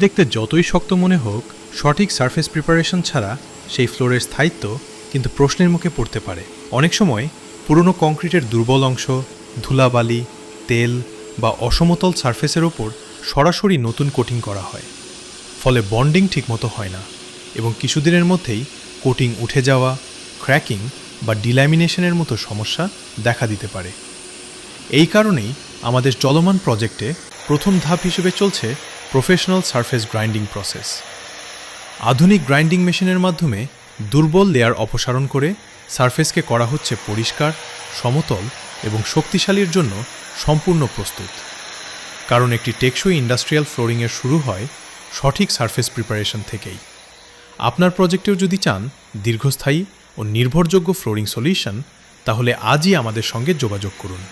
দেখতে যতই শক্ত মনে হোক, সঠিক সারফেস প্রিপারেশন ছাড়া সেই ফ্লোরের স্থায়িত্ব কিন্তু প্রশ্নের মুখে পড়তে পারে। অনেক সময় পুরনো কংক্রিটের দুর্বল অংশ, ধুলাবালি, তেল বা অসমতল সারফেসের ওপর সরাসরি নতুন কোটিং করা হয়, ফলে বন্ডিং ঠিকমতো হয় না এবং কিছুদিনের মধ্যেই কোটিং উঠে যাওয়া, ক্র্যাকিং বা ডিল্যামিনেশনের মতো সমস্যা দেখা দিতে পারে। এই কারণেই আমাদের চলমান প্রজেক্টে প্রথম ধাপ হিসেবে চলছে প্রফেশনাল সারফেস গ্রাইন্ডিং প্রসেস। আধুনিক গ্রাইন্ডিং মেশিনের মাধ্যমে দুর্বল লেয়ার অপসারণ করে সারফেসকে করা হচ্ছে পরিষ্কার, সমতল এবং শক্তিশালীর জন্য সম্পূর্ণ প্রস্তুত। কারণ একটি টেকসই ইন্ডাস্ট্রিয়াল ফ্লোরিংয়ের শুরু হয় সঠিক সারফেস প্রিপারেশন থেকেই। আপনার প্রজেক্টেও যদি চান দীর্ঘস্থায়ী ও নির্ভরযোগ্য ফ্লোরিং সলিউশন, তাহলে আজই আমাদের সঙ্গে যোগাযোগ করুন।